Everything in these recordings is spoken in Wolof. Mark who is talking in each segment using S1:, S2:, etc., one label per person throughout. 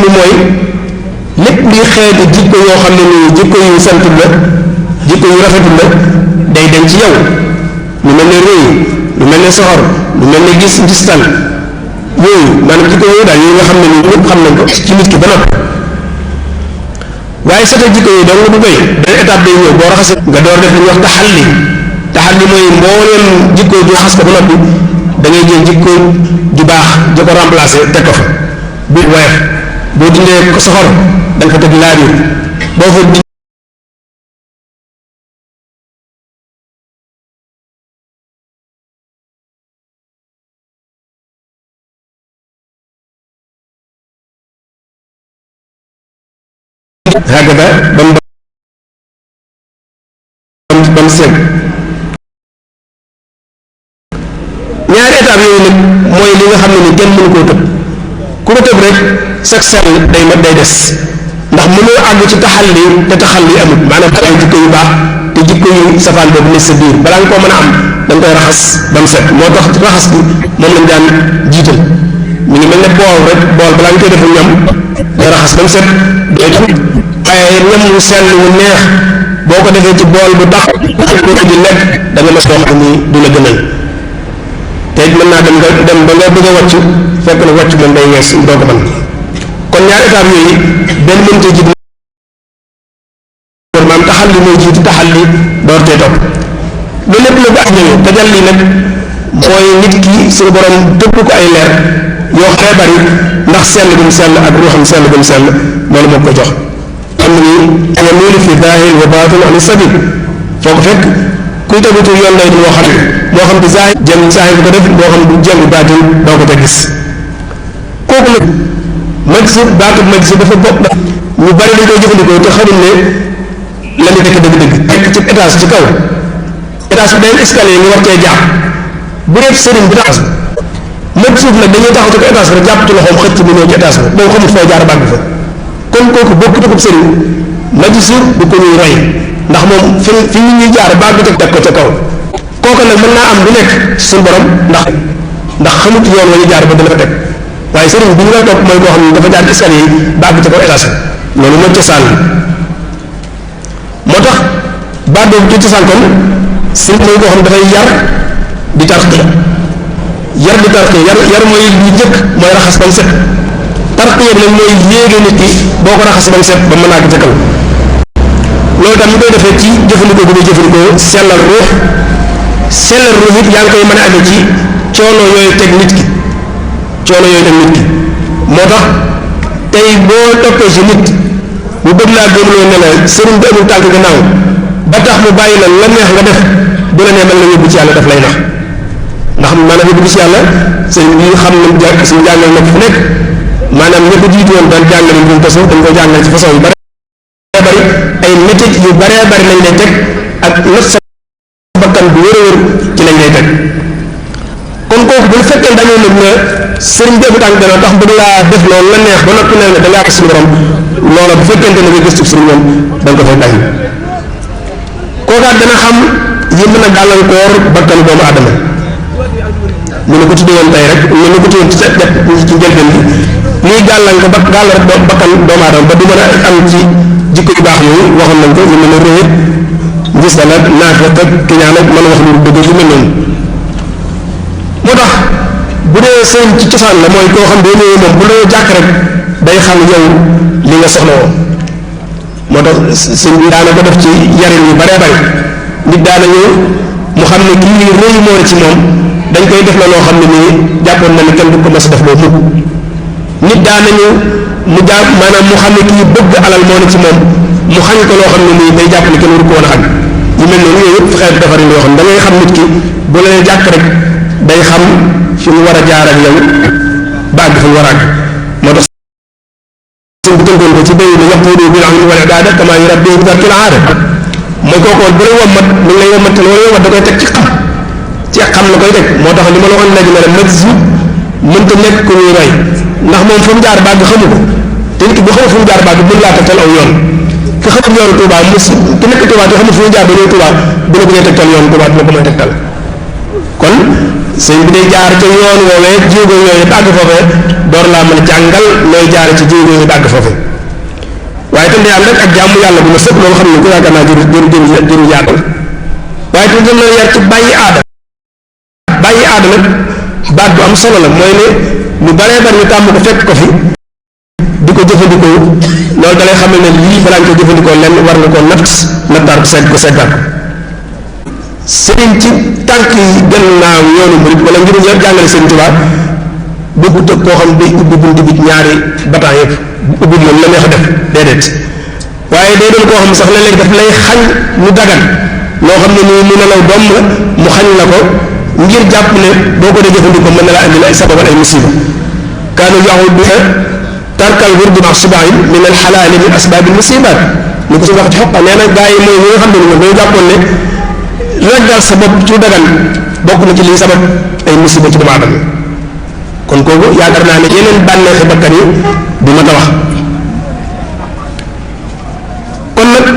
S1: mi mooy lépp luy xeeti jikko yoo xam ne nii jikko yu santul la jikko yu rafetul la day dem ci yow lu mel ne rëy lu mel ne soxor lu mel ne gistal yooyu maanaam jikko yooyu daal yooyu nga xam ne nii ñëpp xam nañ ko ci nit ki ba noppi waaye seetal jikko yooyu dong du doy benn étape day ñëw boo raxasee nga door def li ñuy wax taxalli mooy mbooleem jikko ju xas ko ba noppi da ngay jël jikko ju baax ju ko remplacer teg ko fa bu woyof boo dindee ko soxor da nga fa teg laabiir boo fa hagada ba mu segg ñaari étape yooyu nag mooy li nga xam ne ni kenn mënu koo tëb ku ko tëb rek chaque sell day des ndax mënoo àgg ci taxalli te taxalli amut maanaam ay jikko yu baax te jikko yu safaan boobu ne sa biir balaa nga koo mën a am da nga koy raxas ba mu set moo tax raxas bi moom lañ daan jiital mi ngi mel ne bool rek bool balaa nga koy def ñam day raxas ba mu set doy tam waaye ñam wu sell wu neex boo ko defee ci bool bu tax ko di lekk da nga mas koo xam ni du la gënal te it mën naa dem ba nga bëgg a wàcc fekk na wàcc moom day wees doo ko mën kon ñaari étape yooyu benn mënta jiitu maam taxal li mooy jiitu taxal li door tee topp loolu lépp la bu ak ñëwee te jàll li nag mooy nit ki suñu borom dëpp ko ay leer yoo xee bari ndax sell bu mu sell ak ruuxam sell bu mu sell loolu moo ko jox xam ni yamuulu fi zaahir wa baatin ani sabil foo ko fekk kuy tegutu yoon lay moo xam ne zaahir jëm zaahir bu ko def moo xam du jëm baatin doo ko ca gis kooku nag majzub baatu majzub dafa bokk ñu bari dañ koy jëfandikoo te xamul ne la ñu tekk dëgg-dëgg nekk ci étage ci kaw étage bi day escalier ñu war cee jàpp bu dee sëriñ bi tax majzub nag dañuy taxaw ci ko étage bi jàpp ci loxoom xëcc mu ñëw ci étage bi boobu xamul foo jaar bàgg fa kon kooku bokkut ak sëriñ majzub du ko ñuy roy ndax moom fi ñu ñuy jaar bàgg teg ko ca kaw kooku nag mën naa am lu nekk suñu borom ndax xamut yoon wa ñu jaar ba dana fa teg waaye sëriñ bi ñu la topp mooy koo xam ne dafa jaar ci escalier yi bàgg ca kaw étage loolu mooy cosaan moo tax baat boobu ci cosaan kon sëriñ mooy koo xam ne dafay yar di tarqiya yar mooy lu jëkk mooy raxas ba mu set tarqiya bi nag mooy yéege nit ki boo ko raxas ba mu set ba mën naa ko ca kaw loolu tam ñu koy defee ci jëfandikoo bu muy jëfandikoo sellal ruux it yaa ngi koy mën a amee ci coono yooyu teg nit ki moo tax tey boo toppee ci nit bu bëgg laa gëmloo ne la sëriñ bi amul tànk gannaaw ba tax mu bàyyi la neex nga def bu la nee mel na yóbbu ci yàlla daf lay nax ndax maanaam yóbbu ci yàlla sëriñ bi xam nañ suñu jàngal nekk fu nekk maanaam ñi ko jiitu woon daan jàngale ñu façon dañ ko jàngale ci façon yu bari ay métit yu baree bari lañ lay teg ak not sa bakkan bu wér a wér ci lañ lay teg kon kooku bu fekkee dañoo nag ne sëriñ bi amul tànk gannaaw tax bëgg laa def loolu la neex ba noppi ne da ngaa ko suñu borom loola bu fekkente ne nga gëstu sëriñ moom da nga ko fay bàyyi kookaat dana xam yi mën a gàllankoor bakkanu doomu aadama ñu ne ko tuddee woon tey rek ñu ne ko tuddee ci njëlbeen bi lii gàllankoor bakkan doomu aadama ba du mën a am ci jikko yu baax yooyu waxoon nañ ko ñu mën a réer gis na nag naafeq ak kiñaan ak mën a wax lu dëgg yu mel noonu moo tax bu dee sëriñ ci cosaan la mooy koo xam ne ñëwee moom bu la jàkk rek day xam yow li nga soxla woo moo tax sëñ bi daana ko def ci yarin yu baree bari nit daana ñëw mu xam ne kii rëy moo ne ci moom dañ koy def la loo xam ne nii jàppoon na ne kenn du ko mas a def loolu mukk nit daana ñëw mu jàpp maanaam mu xam ne kii bëgg alal moo ne ci moom mu xañ ko loo xam ne nii day jàpp ne kenn waru ko woon a xañ yu mel noonu yooyu yëpp xeetu defarin yoo xam da ngay xam nit ki bu la jàkk rek day xam fi mu war a jaar ak yow bàgg fi mu war a àgg moo tax sëñ bi tënkoon ko ci béy bi yaxudu bil ilmi wal ibaada kama yurabbi bi tarkil aada mooy kooku bu lay wommat mi ngi lay wommat te loolu wommat da koy teg ci xam la koy teg moo tax li ma la waxoon léegi ne la majzub mënta nekk ku ñuy roy ndax moom fu mu jaar bàgg xamu ko te nit ki bu xamul fu mu jaar bàgg mën laa tegtal aw yoon ki xamul yoonu Touba ki nekk Touba te xamul fu mu jaar ba ñëw Touba bu la bëggee tegtal yoonu Touba dina ko mën a tegtal kon sëñ bi day jaar ca yoon woowee jéego yooyu bàgg foofee door laa mën a jàngal nooy jaare ci jéego yi dàgg foofu waaye itam day am rek ak jaamu yàlla bu ma sëpp loolu xam ne ko yaakaar naa jëru yaatal waaye itam dañ la yar ci bàyyi aada nag baat bu am solo la mooy ne lu baree bari ñu tàmm ko fekk ko fi di ko jëfandikoo loolu da lay xamal ne lii balaa nga ko jëfandikoo lenn war nga koo nattaar ko seggaat sëriñ ci tànk yi gannaaw yoonu murid wala ngir jàngale Sëriñ Tuubaa bëggut ak koo xam day ubbi buntu bi ñaari bataan yëpp ubbi moom la neex a def déedéet waaye day doon koo xam sax léeg-léeg daf lay xañ lu dagan loo xam ne nii lu nelaw doom la mu xañ la ko ngir jàpp ne boo ko dee jëfandikoo mën na laa andil ay sababal ay musiba kaanu yahuduuna tarkal wirdi ma subahin min al xalaali min asbaabil musibaat ni ko suñu wax ci xoqa nee na gaa yi mooy ñi nga xam ne ni moom dañu jàppoon ne reggal sa bopp ci dagan bokk na ci lii sabab ay musiba ci doomu aadama kon kooku yaakaar naa ne yeneen bànneexi bakkan yi du ma ta wax kon nag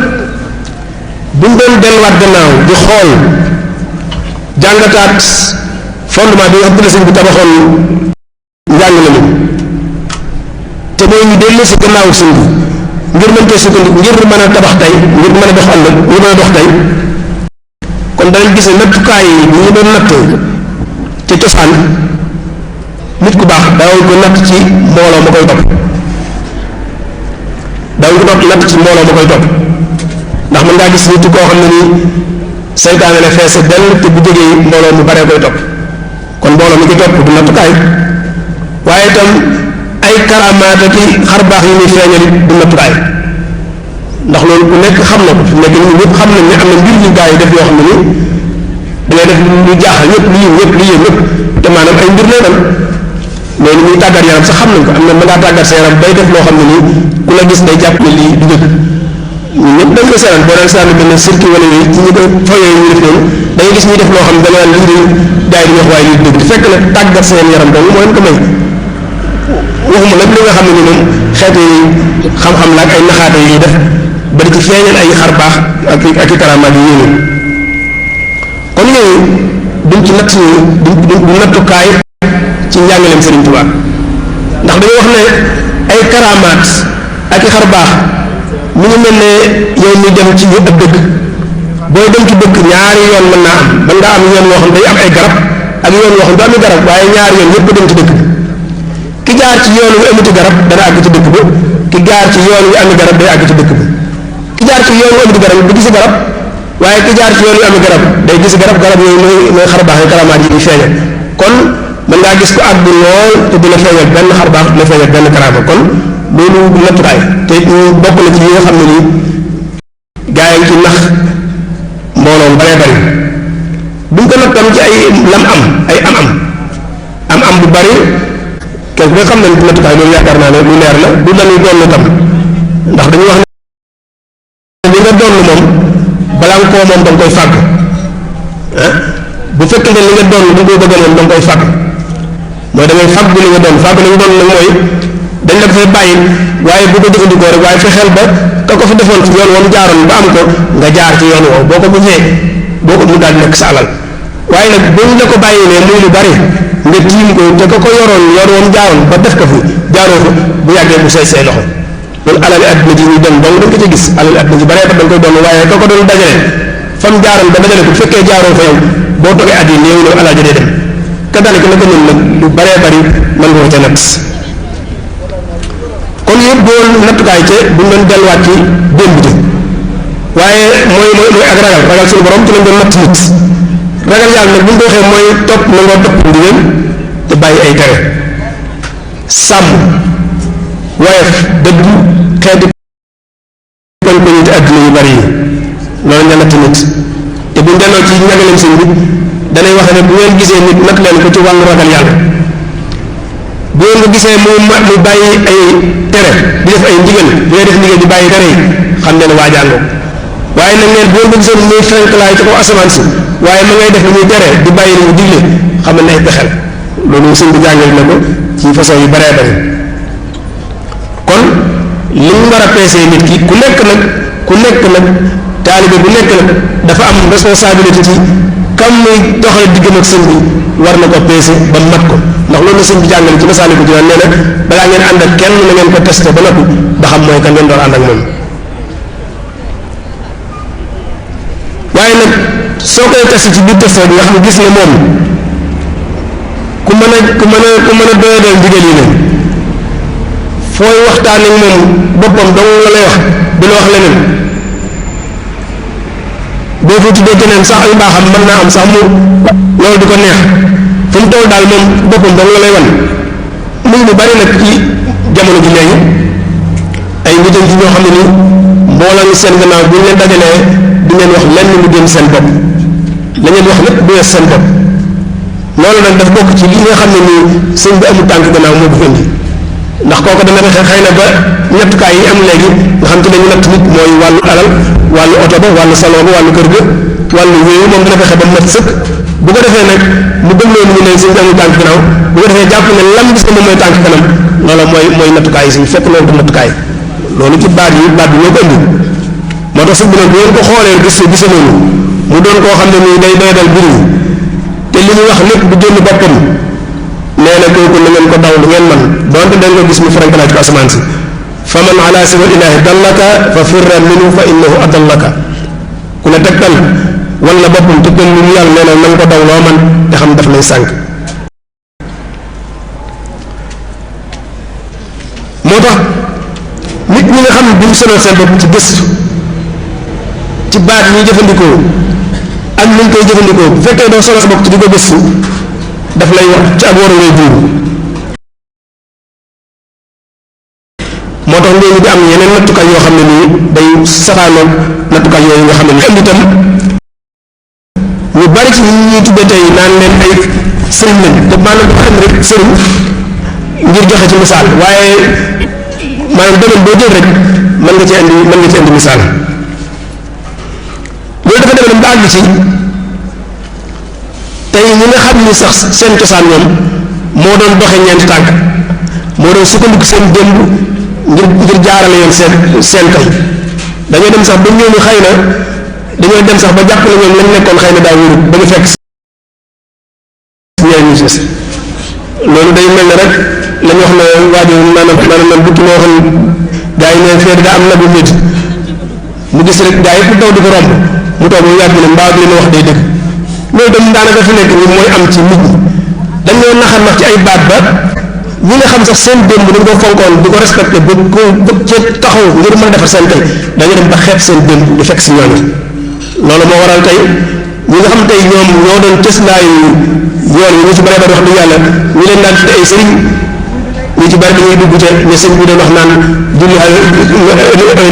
S1: buñ doon delluwaat gannaaw di xool jàngataat fondement bi nga xam ne sëñ bi tabaxoon njàng la ñu te mooy ñu dellu si gannaaw sëñ bi ngir mën cee sukkandiku ngir mën a tabax tey ngir mën a dox ëllëg ngir mën a dox tey kon danañ gis ne nattukaay yi ñu doon natt ci cosaan nit ku baax daawuñ ko natt ci mbooloo ma koy topp daawuñ ko natt ci mbooloo ma koy topp ndax mën ngaa gis nit koo xam ne nii seytaane la feese dell te bu jógee mbooloo mu baree koy topp kon mbooloo mi koy topp du nattukaay waaye itam ay karamaata ki xar baax yi muy feeñal du nattukaay ndax loolu ku nekk xam na ko fi nekk ñun ñëpp xam nañ ne am na mbir yu gaa yi def yoo xam ne nii dangay def lu jaaxal ñëpp lu yéem ñëpp te maanaam ay mbir lay doon loolu muy tàggat yaram sax xam nañ ko am na mën ngaa tàggat sa yaram bay def loo xam ne nii ku la gis day jàpp ne lii du dëgg ñun ñëpp dañ ko seetaan boo daan seetaan benn circuit wala yooyu ci ñi ko foyee ñu def noonu da ngay gis ñuy def loo xam ne da nga naan lii de gars yi di wax waaye lii du dëgg te fekk na tàggat seen yaram dong moo leen ko may waxuma nag li nga xam ne ni moom xeeti xam-xam la ak ay naxaate yi def ba di ci feeñal ay xar baax ak i karamaat yi yéene kon yooyu duñ ci natt du nattukaay ci njàngaleem Sëriñ Tuubaa ndax dañoo wax ne ay karamaat ak i xar baax mu ngi mel ne yow mi dem ci ab dëkk booy dem ci dëkk ñaari yoon mën naa am mën ngaa am yoon woo xam day am ay garab ak yoon woo xam du am garab waaye ñaari yoon yëpp dem ci dëkk bi ki jaar ci yoon wi amuti garab dana àgg ci dëkk ba ki jaar ci yoon wi ami garab day àgg ci dëkk ba ki jaar ci yoon wi amuti garab du gisi garab waaye ki jaar ci yoon wi ami garab day gisi garab yooyu mooy xar baax yi karamaat yi di feeñal kon mën ngaa gis ko àgg lool te dina feeñal benn xar baax dina feeñal benn karama kon loolu nattukaay te ñu bokk na ci yi nga xam ne nii gaa yi ci nax mbooloo baree bari buñ ko nattam ci ay lam am ay am bu bari kenn ku nga xam ne nattukaay loolu yaakaar naa ne lu leer la du lañuy doon tam ndax dañuy wax ne li nga doon moom balaa nga koo moom da nga koy fàgg bu fekkee ne li nga doon du ko bëgg moom da nga koy fàgg mooy da ngay fàgg li nga doon fàgg li nga doon nag mooy dañ la ko fay bàyyi waaye bu ko jëfandikoo rek waaye fexeel ba ka ko fi defoon ci yoon woon jaaroon ba am ko nga jaar ci yoon woowu boo ko mu daal nekk sa alal waaye nag bu ñu la ko bàyyi ne muy lu bari nga tiim ko te ka ko yoroon woon jaaroon ba def ko fi jaaroo ko bu yàggee bu say loxo loolu alali adduna ji ñu dem dong dañ ko ci gis alali adduna ji baree ba dañ koy doon waaye ka ko doon dajale fam jaaroon ba dajale ko bu fekkee jaaroo fa yow boo toogee at yi néew na alal ja day dem ka daanaka la ko noonu nag lu baree bari mën nga ko ca natt kon yëpp boo nattukaay ca buñ doon delluwaat ci démb ji waaye mooy ak ragal suñu borom ci lañ doon natt nit ragal yàlla nag bu ñu ko waxee mooy topp na nga topp ndigal te bàyyi ay tere sàmm woyof dëgg xeeti koñ koñi te àdduna yu bari yi loolu nga natt nit te buñ delloo ci njàngaleem sëñ bi danay wax ne bu ngeen gisee nit natt leen ko ci wàllu ragal yàlla bu ngeen ko gisee mu bàyyi ay tere di def ay ndigal bu ngay def ndigal di bàyyi tere yi xam ne waajaangoo waaye nag neen bu ngeen ko gisee muy fenklaay ci kaw asamaan si waaye ma ngay def li muy tere di bàyyi li mu digle xam ne ay pexel loolu sëñ bi jàngale na ko ci façon yu baree bari kon li mu war a peesee nit ki ku nekk nag taalibe bu nekk nag dafa am responsabilité ci kam muy doxale diggam ak sëñ bi war na ko peese ba mat ko ndax loolu la sëñ bi jàngale ci Masaalikul Jinaan nee na balaa ngeen ànd ak kenn na ngeen ko testé ba noppi ba xam mooy kan ngeen doon ànd ak moom. waaye nag soo koy testé ci biir testé bi nga xam ne gis ne moom ku mën a doyadal ndigal yi ne fooy waxtaan ak moom boppam dong la lay wax du la wax leneen boo fa tuddee keneen sax ay mbaaxam mën naa am sax mu loolu di ko neex fu mu toll daal moom boppam dong la lay wan muy lu bari nag ci jamono ji léegi ay nit ci ñoo xam ne ni mbooloo ngi seen gannaaw bu ñu leen dajalee di leen wax lenn lu gën seen bopp la ngeen wax lépp du wees seen bopp loolu nag daf bokk ci li nga xam ne nii sëñ bi amul tànk gannaaw moo ko fi indi ndax kooku dana fexe xëy na ba ñettukaay yi am léegi nga xam te ne ñu natt nit mooy wàllu alal wàllu oto ba wàllu salon ba wàllu kër ga wàllu wéewu moom dana fexe ba mat sëkk bu ko defee nag mu gëm loolu ñu ne sëñ bi amul tànk gannaaw bu ko defee jàpp ne lam gis ne moom mooy tànk kanam loola mooy nattukaay yi suñu fekk loolu du nattukaay loolu ci baat yi ñoo ko indi moo tax sëñ bi nag bu ngeen ko xoolee gise noonu mu doon koo xam ne nii day doyadal mbir yi te li ñu wax lépp du génn boppam nee na kooku na ngeen ko daw lu ngeen man donte dañ ko gis mu farankalaat ci asamaan si fa man ala siwa ilahi dallaka fa firra minhu fa innahu adallaka ku ne tegtal wala boppam tegtal lu ñu yàlla nee na nga ko daw loo man te xam daf lay sànq moo tax nit ñi nga xam ne duñ sonal seen bopp ci gëstu ci baat ñuy jëfandikoo ak ni ñu koy jëfandikoo bu fekkee doo sonal sa bopp ci di ko gëstu daf lay wax ci ak waru ngay dund moo tax léegi di am yeneen nattukaay yoo xam ne nii day safaanoon nattukaay yooyu nga xam ne nii indi tam ñu bari ci ñi ñuy tuddee tey naan leen ay sëriñ lañ te maanaam dafa am rek sëriñ ngir joxe ci misaal waaye maanaam domaine boo jël rek mën nga ci indi misaal loolu dafa demee ba àgg ci tey ñi nga xam ni sax seen cosaan ñoom moo doon doxe ñeenti tànk moo doon sukkandiku seen démb ngir jaarale yoon seen tey dañoo dem sax ba ñooñu xëy na dañoo dem sax ba jàpp na ñoom lañ nekkoon xëy na daa wóorul ba ñu fekk ñeneen ñu ci loolu day mel ne rek la ñu wax ne waajo maanaam man bukki moo xam gaa yi ne feer daa am nagu métti mu gis rek gaa yi pour daw di ko romb mu toog mu yàgg ne mbaa bi leen wax day dëgg loolu dem daanaka fi nekk ni mooy am ci nit ñi dañoo naxal nax ci ay baat ba ñi nga xam sax seen démb dañ ko fonkoon di ko respecté ba ko bëgg ci taxaw ngir mën a defar seen tey dañu dem ba xeeb seen démb di fekk si ñooñu loolu moo waral tey ñi nga xam tey ñoom ñoo doon cëslaayu yoon yi ñu ci bare bari wax dëgg yàlla ñu leen daan ay sëriñ ñu ci bari dañuy dugg te ne sëñ bi doon wax naan julli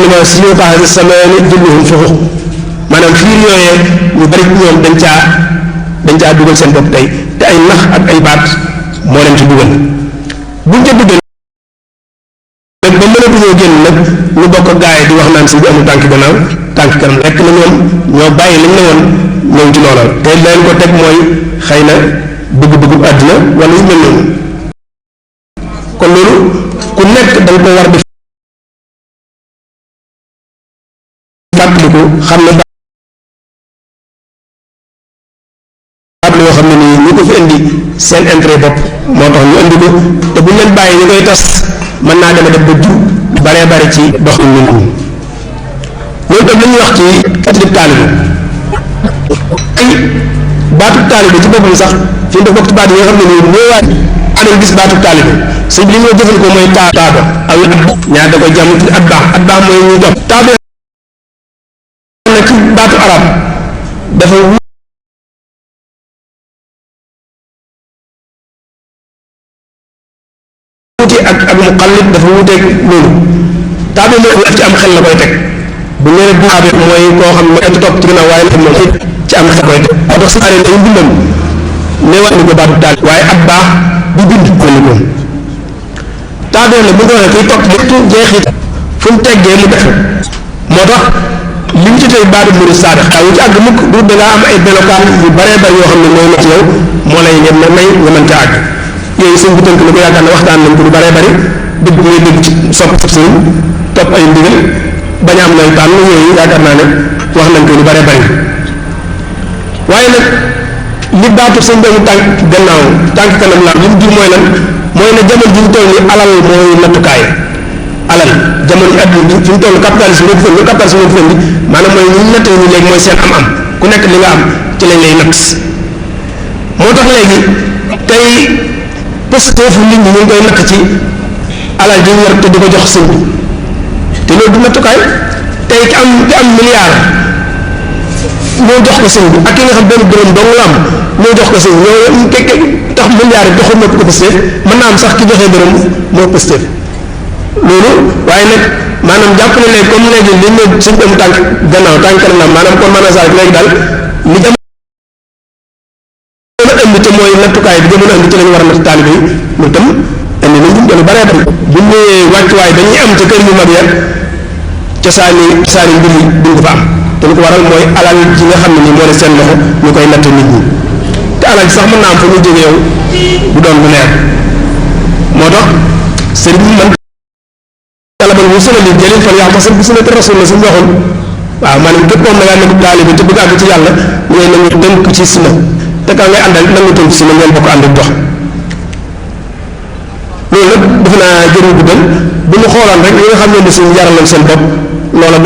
S1: lima siñu xaasi samaani julluhum fuxu maanaam fiir yooyee ñu bari ñoom dañ caa dugal seen bopp tey te ay nax ak ay baat moo leen ci dugal buñ ca dugal nag ba mënatuñoo génn nag ñu bokk gaay di wax naan sëñ bi amul tànk gannaaw tànk kanam rek na ñoom ñoo bàyyi lañ ne woon ñëw ci loola te leen ko teg mooy xëy na bëgg-bëggu àddina wala yu mel noonu kon loolu ku nekk da nga ko war di fàttaliku xam ne baat la yoo xam ne nii ñi ko fi indi seen intérêt bopp moo tax ñu indi ko te bu ñu leen bàyyi ñu koy tas mën naa dema def ba jur baree bari ci dox ñu nit ñi loolu tam la ñuy wax ci atib taalibe ay baatub taalibe ci boppam sax fi mu def bokk ci baat yi nga xam ne nii mooy waat dañ gis baatub taalibe sëñ bi li ñoo jëfandikoo mooy taaba aw ñaar da koy jàmm at baax mooy ñu topp taaba nag ci baatu arab dafa wuute ak muqallid dafa wuuteeg loolu taaba mooy ci am xel la koy teg bu ñëwee bu taaba mooy koo xam ne topp ci ginnaaw waaye moom ci am xel koy teg moo tax si areen ay bindam neewaat ni ko baatub taalibe waaye at baax du bind ko ni ko taabee la bu ko waxee kuy topp lépp jeexit fu mu teggee mu def moo tax li mu ci tey baatu murid saadax wu ci àgg mukk du da ngaa am ay melokaan yu baree bari yoo xam ne mooy na ci yow moo lay ngeen may nga mën ca àgg yooyu sëñ bi tënk na ko yaakaar ne waxtaan nañ ko lu baree bari dëgg ngay dëgg ci sopp sëriñ topp ay ndigal bañ a am lay tànn yooyu yaakaar naa ne wax nañ ko lu baree bari waaye nag li baatu sëñ bi amul tànk gannaaw tànk kanam la li mu jur mooy lan mooy ne jamono ji ñu toll nii alal mooy nattukaay alal jamono ji àdduna fi mu toll capitalisme moo fi indi maanaam mooy ñu nattee ñu léegi mooy seen am-am ku nekk li nga am ci lañ lay natt moo tax léegi tey pësteefu nit ñi ñu ngi koy natt ci alal ji ñu yor te di ko jox sëñ bi te loolu du nattukaay tey ki am milliard ñoo jox ko sëñ bi ak ki nga xam benn dërëm dong la am ñoo jox ko sëñ bi ñoo tax milliard yi doxul moo ko pësteef mën naa am sax ki joxee dërëm moo pësteef loolu waaye nag maanaam jàpp na léegi comme léegi li ñu sëñ bi am tànk gannaaw tànk kanam la maanaam kon maanaam saa léegi daal li jamono indi te mooy nattukaay bi jamono indi ci lañu war a natt taalibe yi loolu itam indi nañ ci lu bare bari bu ñëwee wàccuwaay dañuy am ca kër yu mag ya cosaani mbir yi duñ ko fa am te lu ko waral mooy alal ji nga xam ne nii moo ne seen loxo ñu koy natt nit ñi te alal ji sax mën naa am fa ñu jóge yow du doon bu leer moo tax sëriñ bi man talabal wu solo li jëlin fan yaa tasal bi sunnati rasul la suñu waxoon waaw maanaam képp moom da ngaa nekk taalibe te bëgg àgg ci yàlla ngay nangu tënk ci sunna te ka ngay àndal nangu tënk ci sunna ngeen bokk ànd dox loolu nag defe naa jëriñ guddal bu ñu xoolaan rek ñi nga xam ne suñu yaraloon seen bopp loola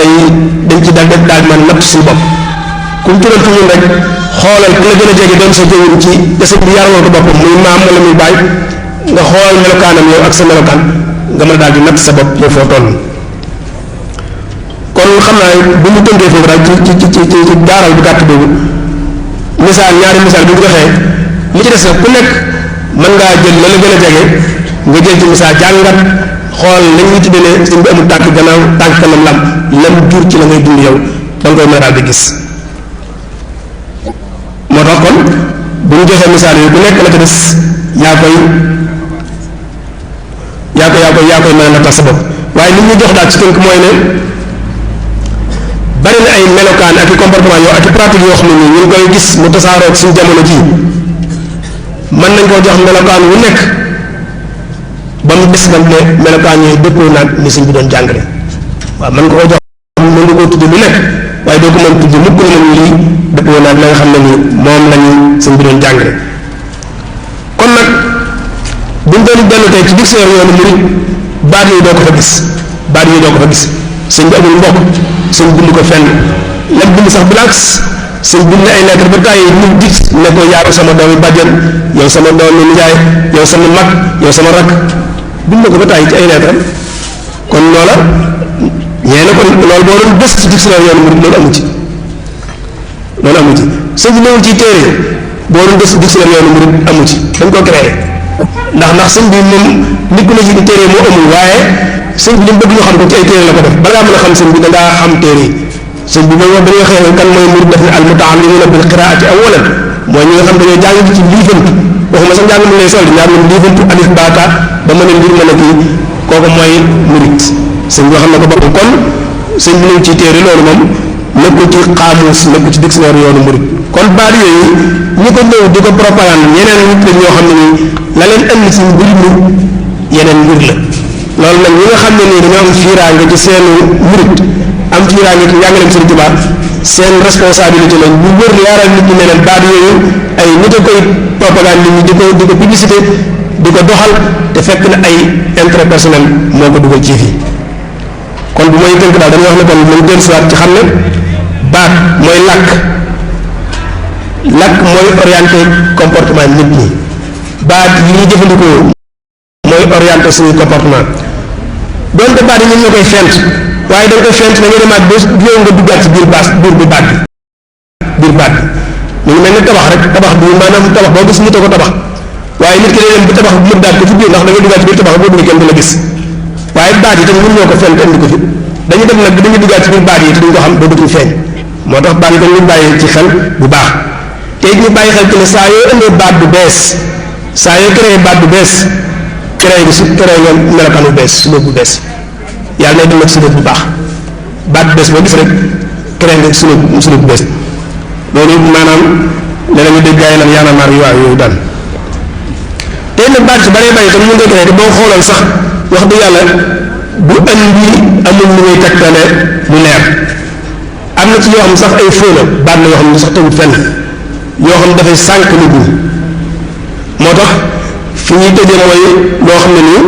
S1: dañ ci daal man natt suñu bopp ku ñu tural fi ñun rek xoolal ku la gën a jege doon sa jëwin ci dese bi yaraloon ko boppam muy maam wala muy baay nga xool melokaanam yow ak sa melokaan nga mën a daal di natt sa bopp yow foo toll kon xam naa bu ñu tënkee foofu daal ci gaaral bu gàtt boobu ñaari misaal bi ñu joxee li ci des nag ku nekk mën ngaa jël la la gën a jege nga jël ci misaal jàngat xool la ñuy tuddee ne sëñ bi amul tànk gannaaw tànk kanam lam jur ci la ngay dund yow da nga koy mën a daal di gis moo tax kon bu ñu joxee misaal yooyu bu nekk la ca des yaa koy mën a nattal sa bopp waaye li ñu jox daal ci tënk mooy ne bari na ay melokaan ak i comportement yoo ak i pratique yoo xam ne nii ñu ngi koy gis mu tasaaroo ak suñu jamono ji mën nañ koo jox melokaan wu nekk ba mu des nag ne melokaan yooyu dëppoo naag ni sëñ bi doon jàngale waaw mën nga koo jox mën nga koo tudd lu nekk waaye doo ko mën tudd mukk ne nañu lii dëppoo naag la nga xam ne nii moom lañu sëñ bi doon jàngale kon nag buñ doon dellu tey ci dictionnaire yoonu murid baat yi doo ko fa gis sëñ bi amul mbokk sëñ bind ko fenn lam bind sax bilaaks sëñ bind ay lettre ba tàyyi nit dit ne ko yaa sama doomi bàjjan yow sama doomi nijaay yow sama mag yow sama rak bind na ko ba tàyyi ci ay lettre kon loola ñee na kon loolu boo doon gës ci dictionnaire yoonu murid loolu amu ci sëñ bi newul ci téere boo doon gës ci dictionnaire yoonu murid amu ci dañ ko créé ndax sëñ bi moom nit ku ne ci téere moo amul waaye sëñ bi li mu bëgg ñu xam ko ci ay téere la ko def balaa mën a xam sëñ bi da ngaa xam téere yi sëñ bi mooy wax dañoo xëy kan mooy murid def ne al mutaallimuna bil qiraati awalan mooy ñi nga xam dañoo jàng ci liifantu waxuma sax njàng mu lay sol ñaar ñoom liifantu alif baata ba mën a mbir mën a kii kooku mooy murid sëñ bi xam na ko boppam kon sëñ bi ñëw ci téere loolu moom nekkul ci xaamuus nekkul ci dictionnaire yoonu murid kon baat yooyu ñi ko ñëw di ko propagande ñeneen nit la ñoo xam ne nii la leen indi ci mbir mi yeneen mbir la loolu nag ñi nga xam ne nii dañoo am fiiraange ci seen murid am fiiraange ci njàngaleem Sëriñ Tuubaa seen responsabilité la ñu wër yaaral nit ñi ne leen baat yooyu ay nit a koy propagande nit ñi di ko publicité di ko doxal te fekk na ay intérêt personnel moo ko dugal ci fii kon bu may tënk daal dañuy wax ne kon nañ dellusiwaat ci xam ne baat mooy làkk mooy orienté comportement nit ñi baat yi ñuy jëfandikoo mooy orienté suñu comportement donte baat yi ñun ñoo koy fent waaye da nga koy fent da ngay demaat ba yow nga duggaat ci biir baat bi mu ngi mel ne tabax rek tabax bi maanaam tabax boo gis nit a ko tabax waaye nit ki day dem bu tabax bi mu daal ko ci biir ndax da ngay duggaat ci biir tabax boo duggee kenn du la gis waaye baat yi tam ñun ñoo ko fent indi ko fi dañu dem nag dañuy duggaat ci biir baat yi te duñ ko xam ba dutuñ feeñ moo tax baat yi tam ñu bàyyi ci xel bu baax te it ñu bàyyi xel ci ne saa yoo indee baat bu bees saa yoo créé baat bu bees créé nga melokaan bu bees suba bu bees yàlla nay dem nag suba bu baax baat bu bees boo gis rek créé nga suba bu bees loolu maanaam leneen ñu dégg gaa yi naan yaana maar yu waaw yooyu daan te nag baat si bëree bëri tam ñu ngi koy créé te boo xoolal sax wax dëgg yàlla bu andi amul lu ngay tegtale lu leer am na ci yoo xam sax ay fóona baat la yoo xam ne sax tawut fenn yoo xam ne dafay sànq nit ñi moo tax fi ñuy tëjee mooy loo xam ne nii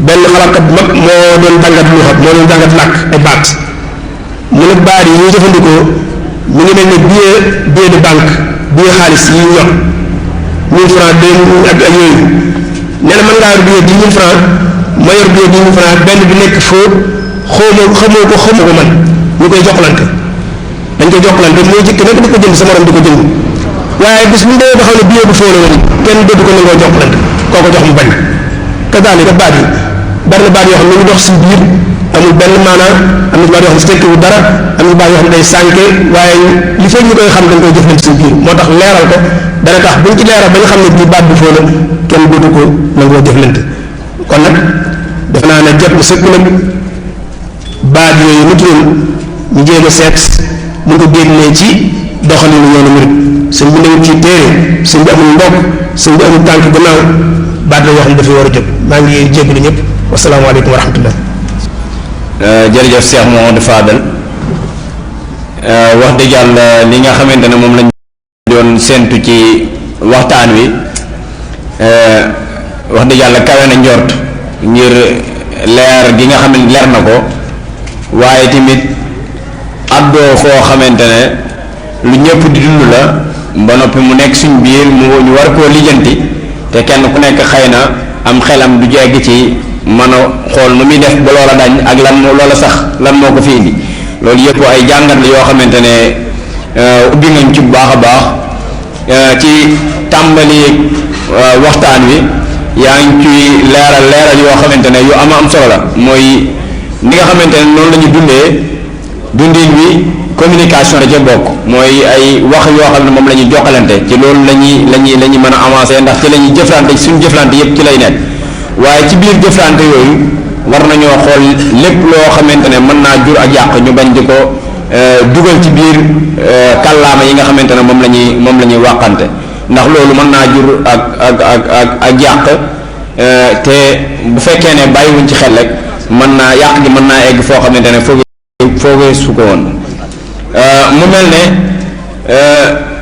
S1: benn xalaatkat bu mag moo doon jàngat lu xam moo doon jàngat làkk ay baat mu ne baat yi ñuy jëfandikoo mu ngi mel ne billet de banque billet xaalis yi ñu yor 1000 francs 2000 ak yooyu nee na mën ngaa yor billet 10 000 francs ma yor billet 10 000 francs benn bi nekk foo xamoo ko man ñu koy jokkalante dañ koy jokkalante mooy jëkk nag di ko jënd sa morom di ko jënd waaye bis bu ñu demee ba xam ne billet bu foo la woon kenn dootu ko nangoo jokkalante koo ko jox mu bañ kazaalika baat yi bari na baat yoo xam ne ñu dox si biir amul benn maanaam am na baat yoo xam ne si tekkiwu dara am na baat yoo xam ne day sànke waaye li fekk ñu koy xam dañ koy jëflante si biir moo tax leeral ko dana tax buñ ci leeral ba nga xam ne bii baat bu foo la kenn dootu ko nangoo jëflante kon nag def naa ne jot na sëkk nag baat yooyu nit yoon ñu jéem a seet mu ko génnee ci doxalinu yoonu murid sëñ bi nañ ci téere sëñ bi amul ndokk sëñ bi amul tànk gannaaw baat la yoo xam ne dafay war a jóg maa ngi jégalu ñëpp wasalaamaaleykum wa rahmatullah.
S2: jërëjëf Cheikh Mouhamadou Fadal wax dëgg yàlla li nga xamante ne moom lañ doon séentu ci waxtaan wi wax dëgg yàlla kawe na njort ngir leer gi nga xam ne leer na ko waaye tamit àddoo foo xamante ne lu ñëpp di dund la ba noppi mu nekk suñ biir ñu war koo lijjanti te kenn ku nekk xëy na am xelam du jegg ci mën a xool nu muy def ba loola dañ ak lan loola sax lan moo ko fi indi loolu yëpp ay jàngat la yoo xamante ne ubbi ngañ ci bu baax a baax ci tàmbali waxtaan wi yaa ngi ciy leeral yoo xamante ne yu am solo la mooy ni nga xamante ne noonu la ñu dundin wi communication da ca bokk mooy ay wax yoo xam ne moom la ñuy jokkalante ci loolu la ñuy mën a avancer ndax ci la ñuy jëflante suñu jëflante yëpp ci lay nekk waaye ci biir jëflante yooyu war nañoo xool lépp loo xamante ne mën naa jur ak yàq ñu bañ di ko dugal ci biir kàllaama yi nga xamante ne moom la ñuy wàqante ndax loolu mën naa jur ak yàq te bu fekkee ne bàyyiwuñ ci xel rek mën naa yàq gi mën naa egg foo xamante ne foogee su ko woon mu mel ne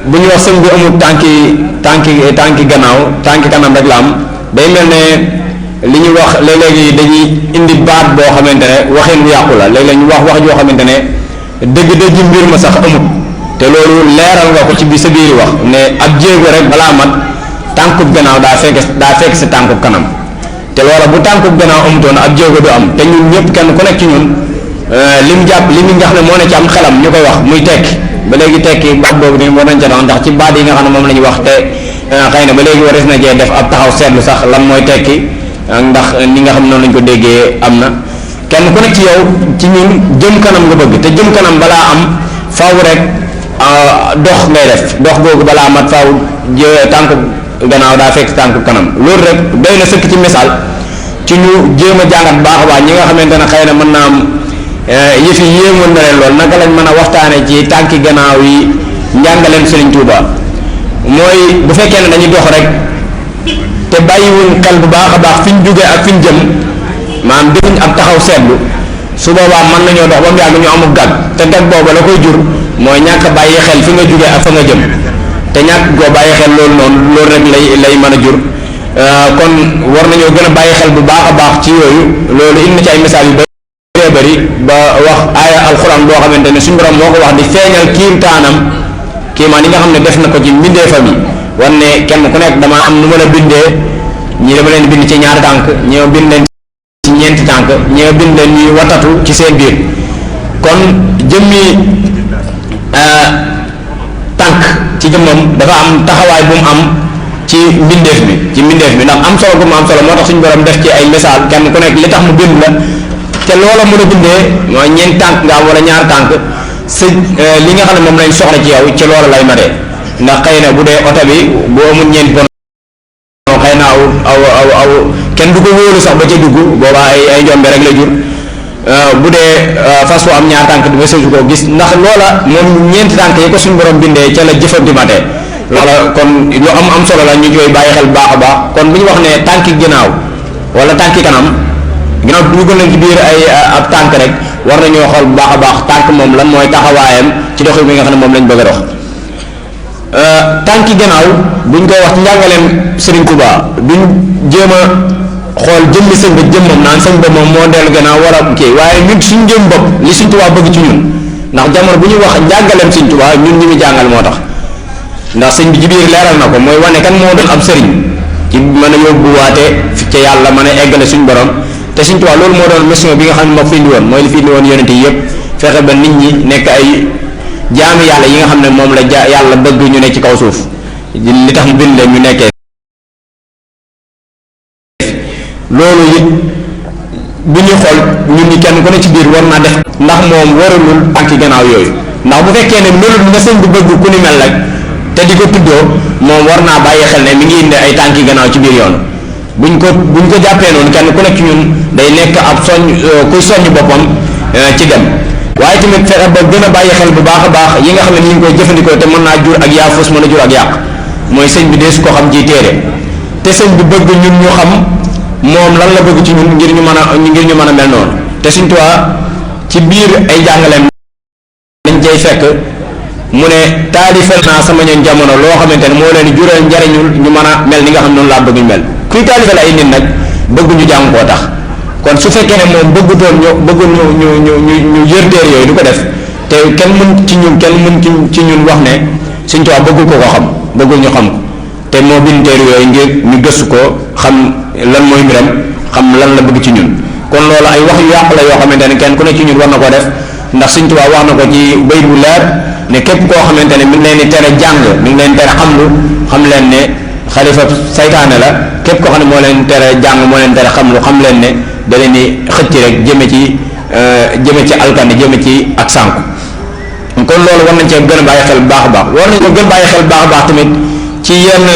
S2: bu ñu wax sëñ bi amul tànki gannaaw tànki kanam rek la am day mel ne li ñu wax léeg-léegi dañuy indi baat boo xamante ne waxin bu yàqu la léeg-léeg ñu wax joo xamante ne dëgg-dëgg mbir ma sax amut te loolu leeral nga ko ci bi sa biir wax ne ab jéego rek balaa mat tànkub gannaaw daa fekk sa tànkub kanam te loola bu tànkub gannaaw amutoon ab jéego du am te ñun ñëpp kenn ku nekk ci ñun li mu nga xam ne moo ne ci am xelam ñu koy wax muy tekki ba léegi tekki baat boobu ni war nañ ca doon ndax ci baat yi nga xam ne moom la ñu wax te xëy na ba léegi waris na jee def ab taxaw seetlu sax lan mooy tekki ndax ni nga xam ne noonu lañ ko déggee am na kenn ku nekk ci yow ci ñun jëm kanam nga bëgg te jëm kanam balaa am faaw rek dox ngay def dox googu balaa mat faaw tànku gannaaw daa fekk tànku kanam loolu rek doy na sëkk ci misaal ci ñu jéem a jàngat baax a baax ñi nga xamante ne xëy na mën naa am yëf yi yéemoon na leen lool naka lañ mën a waxtaane ci tànki gannaaw yi njàngaleem Serigne Touba mooy bu fekkee ne dañuy dox rek te bàyyiwuñ xel bu baax a baax fi ñu jógee ak fi ñu jëm maanaam defuñ ab taxaw seetlu su boobaa mën nañoo dox ba mu yàgg ñu amul gàgg te gàgg booba la koy jur mooy ñàkk a bàyyi xel fi nga jógee ak fa nga jëm te ñàkk goo bàyyi xel loolu noonu loolu rek lay mën a jur kon war nañoo gën a bàyyi xel bu baax a baax ci yooyu loolu indi na ci ay misaal yu bëri ba wax aaya alxuraan boo xamante ne suñu borom moo ko wax di feeñal kiimtaanam kiimaan yi nga xam ne def na ko ci mbindeefam yi war ne kenn ku nekk dama am nu ma la bindee ñii dama leen bind ci ñaari tànk ñi ma bind leen ci ñeenti tànk ñi ma bind leen ñuy watatu ci seen biir kon jëmmi tànk ci jëmmam dafa am taxawaay bu mu am ci mbindeef mi ndax am solo bu mu am solo moo tax suñu borom def ci ay misaal kenn ku nekk li tax mu bind la te loola mën a bindee mooy ñeenti tànk nga am wala ñaari tànk sa li nga xam ne moom lañ soxla ci yow ci loola lay matee ndax xëy na bu dee oto bi boo amul ñeenti bon xëy na aw kenn du ko wóolu sax ba ca dugg boobaa ay njombe rek la jur bu dee fas fu am ñaar tànk du mëseesu koo gis ndax loola moom ñeenti tànk yi ko suñu borom bindee ca la jëfam di matee loola kon lu am solo la ñu koy bàyyi xel baax a baax kon bu ñu wax ne tànki ginnaaw wala tànki kanam ginnaaw dugg nañ ci biir ay ab tànk rek war nañoo xool bu baax a baax tànk moom lan mooy taxawaayam ci doxin bi nga xam ne moom lañ bëgg a dox tànki gannaaw buñ koy wax ci njàngaleem Serigne Touba duñ jéem a xool jëmmi sëñ ba jëmmam naan sëñ ba moom moo dellu gannaaw war a kii waaye ñun suñ jëm bopp li Serigne Touba bëgg ci ñun ndax jamono bu ñuy wax njàngaleem Serigne Touba ñun ñi mu jàngal moo tax ndax sëñ bi ci biir leeral na ko mooy wane kan moo doon ab sëriñ ci mën a yóbbuwaate ca yàlla mën a eggale suñ borom te Serigne Touba loolu moo doon mission bi nga xam ne moo fi indi woon mooy li fi indi woon yonent yi yëpp fexe ba nit ñi nekk ay jaami yàlla yi nga xam ne moom la yàlla bëgg ñu ne ci kaw suuf li tax mu bind leen ñu nekkee loolu it bu ñuy xool ñun ñi kenn ku ne ci biir war naa def ndax moom waralul tànki gannaaw yooyu ndax bu fekkee ne melul nga sëñ bi bëgg ku ni mel rek te di ko tuddoo moom war naa bàyyi xel ne mi ngi indi ay tànki gannaaw ci biir yoon buñ ko jàppee noonu kenn ku nekk ci ñun day nekk ab kuy soññ boppam ci dem waaye tamit fexe ba gën a bàyyi xel bu baax a baax yi nga xam ne ni ñu koy jëfandikoo te mën naa jur ak yaafus mën a jur ak yàq mooy sëñ bi dee su ko xam ci téere te sëñ bi bëgg ñun ñu xam moom lan la bëgg ci ñun ngir ñu mën a mel noonu te Sëñ Tuubaa ci biir ay jàngaleem dañ cay fekk mu ne taalifal naa sama ñoom jamono loo xamante ne moo leen jural njariñul ñu mën a mel ni nga xam noonu laa bëgg ñu mel kuy taalifal ay nit nag bëgg ñu jàng koo tax kon su fekkee ne moom bëggutoon ñu yër téere yooyu du ko def te kenn mën ci ñun wax ne Sëñ Tuubaa bëggul ko xam bëggul ñu xam ko te moo bind téere yooyu ngir ñu gëstu ko xam lan mooy mbiram xam lan la bëgg ci ñun kon loolu ay wax yu yàq la yoo xamante ne kenn ku ne ci ñun war na koo def ndax Sëñ Tuubaa wax na ko ci bayit bu leer ne képp koo xamante ne mi ngi leen di tere jàng mi ngi leen tere xam leen ne xalifa saytaane la képp koo xam ne moo leen tere jàng moo leen tere xam leen ne da leen di xëcc rek jëme ci alkande jëme ci ak sànku kon loolu war nañ cee gën a bàyyi xel bu baax a baax war nañ ko gën a bàyyi xel bu baax a baax tamit ci yenn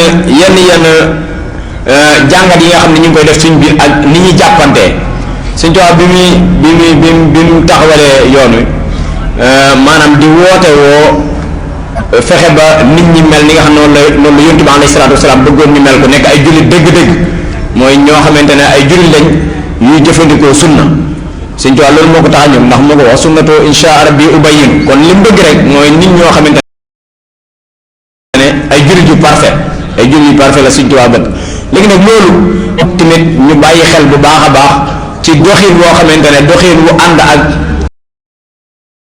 S2: jàngat yi nga xam ne ñu ngi koy def suñ biir ak ni ñuy jàppantee Sëñ Tuubaa bi mu taxawalee yoon wi maanaam di woote woo fexe ba nit ñi mel ni nga xam noonu la Yonent bi alayhi salaatu wasalaam bëggoon ñu mel ko nekk ay jullit dëgg-dëgg mooy ñoo xamante ne ay jullit lañ ñuy jëfandikoo sunna Sëñ Tuubaa loolu moo ko tax a ñëw ndax moo ko wax sunnatu insha rabbi ubayyin kon li mu bëgg rek mooy nit ñoo xamante ne ay jullit yu parfait la Sëñ Tuubaa bëgg léegi nag loolu tamit ñu bàyyi xel bu baax a baax ci doxin boo xamante ne doxin wu ànd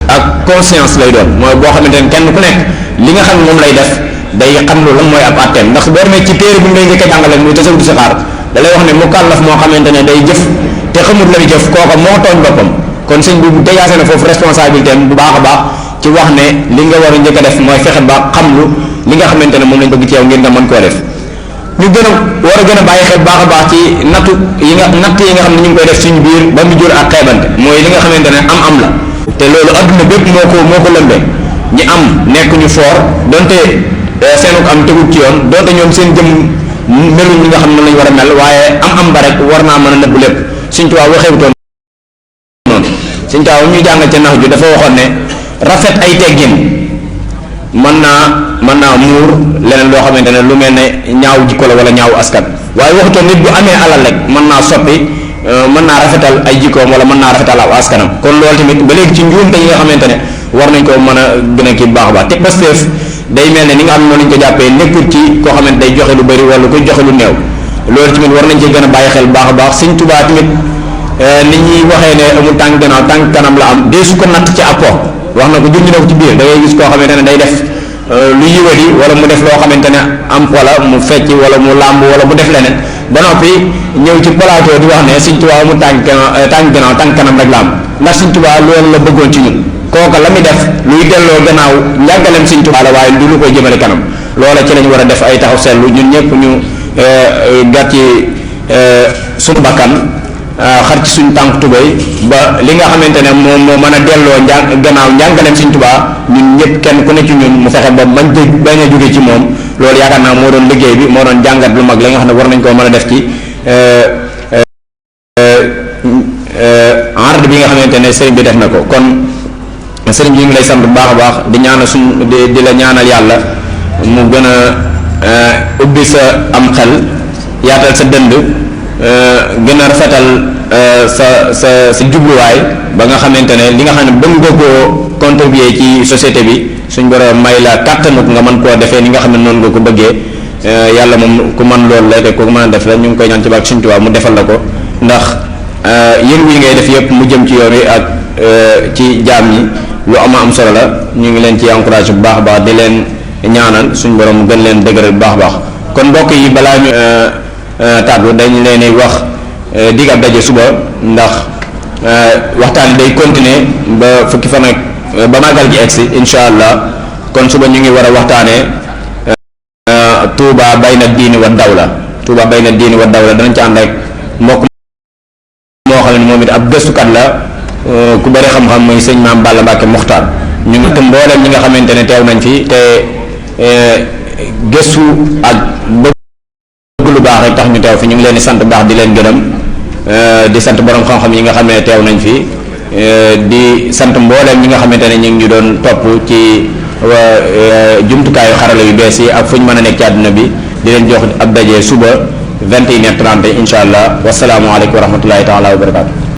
S2: ak conscience lay doon mooy boo xamante ne kenn ku nekk li nga xam ne moom lay def day xam lu lan mooy ab àtteem ndax boo demee ci téere bi ngay njëkk a jàngale muy tasawudu sixaar da lay wax ne mukallaf moo xamante ne day jëf te xamut la muy jëf kooka moo tooñ boppam kon sëñ bi dégagé na foofu responsabilité bu baax a baax ci wax ne li nga war a njëkk a def mooy fexe ba xam lu li nga xamante ne moom lañ bëgg ci yow ngir nga mën koo def ñu war a gën a bàyyi xel baax a baax ci natt yi nga xam ne ñu ngi koy def suñu biir ba mu jur ak xeebante mooy li nga xamante ne am la te loolu adduna bépp moo ko lëmbee ñi am nekk ñu foor donte seenuk am tegul ci yoon donte ñoom seen jëm melul ñi nga xam ne lañu war a mel waaye am ba rek war naa mën a nëbb lépp Sëñ Tuubaa waxewutoon noonu Sëñ Tuubaa ñu jàngal ca nax ju dafa waxoon ne rafet ay teggin mën naa muur leneen loo xamante ne lu mel ne ñaaw jikko la wala ñaaw askan waaye waxutoon nit bu amee alal rek mën naa soppi mën naa rafetal ay jikkoom wala mën naa rafetal aw askanam kon loolu tamit ba léegi ci njuumte yi nga xamante ne war nañ ko mën a gën a kii bu baax a baax te Pastef day mel ne ni nga xam ne noonu lañ ko jàppee nekkul ci koo xamante day joxe lu bëri wala koy joxe lu néew loolu tamit war nañ cee gën a bàyyi xel bu baax a baax Sëñ Tuubaa tamit ni ñuy waxee ne amul tànk gannaaw tànk kanam la am dee su ko natt ci apport wax na ko junj na ko ci biir da ngay gis koo xamante ne day def lu yiwadi wala mu def loo xamante ne am wala mu fecc wala mu làmb wala mu def leneen ba noppi ñëw ci plateau di wax ne Sëñ Tuubaa mu tànk gannaaw tànk kanam rek la am ndax Sëñ Tuubaa loolu la bëggoon ci ñun kooka la muy def luy delloo gannaaw njàngaleem Sëñ Tuubaa la waaye du lu koy jëmale kanam loola ci lañ war a def ay taxaw seetlu ñun ñëpp ñu gàtt ci suñu bakkan xar ci suñu tànk tubéy ba li nga xamante ne moom moo mën a delloo gannaaw njàngaleem Sëñ Tuubaa ñun ñëpp kenn ku ne ci ñun mu fexe ba bañ a jóge ci moom loolu yaakaar naa moo doon liggéey bi moo doon jàngat lu mag la nga xam ne war nañ koo mën a def ci ard bi nga xamante ne sëriñ bi def na ko kon sëriñ bi ñu ngi lay sant bu baax a baax di ñaanal di la ñaanal yàlla mu gën a ubbi sa am xel yaatal sa dënd gën a rafetal sa jubluwaay ba nga xamante ne li nga xam ne bëgg nga koo contribuer ci société bi suñ borom may la kàttanuk nga mën koo defee ni nga xam ne noonu nga ko bëggee. Yàlla moom ku man loolu lay te ku mën a def la ñu ngi koy ñaan ci barke Sëriñ Tuubaa mu defal la ko ndax yëngu yi ngay def yëpp mu jëm ci yoon wi ak ci jaam ñi lu am solo la ñu ngi leen ci encouragé bu baax a baax di leen ñaanal suñ borom gën leen dëgëral bu baax a baax kon mbokk yi balaa ñu tàggu dañ leen wax dig ab daje suba ndax waxtaan day continuer ba fukki fan ak ba màggal gi egsi incha allah kon suba ñu ngi war a waxtaanee Touba bayna diini wa dawla Touba bayna diini wa dawla danañ ci ànd rek mbokk moo xam ne moom it ab gëstukat la ku bëri xam-xam muy sëñ Maam Balla Mbàkke Muxtaar ñu ngi tam mbooleem ñi nga xamante ne teew nañ fi te gëstu ak bëgg lu baax rek tax ñu teew fi ñu ngi leen di sant baax di leen gërëm di sant borom xam-xam yi nga xam ne teew nañ fi di sant mbooleem ñi nga xamante ne ñu ngi ñu doon topp ci jumtukaayu xarala yu bees yi ak fu ñu mën a nekk ci àdduna bi di leen jox ab daje suba 21h30 incha allah wasalaamualeykum wa rahmatullahi taala wa barakaatu.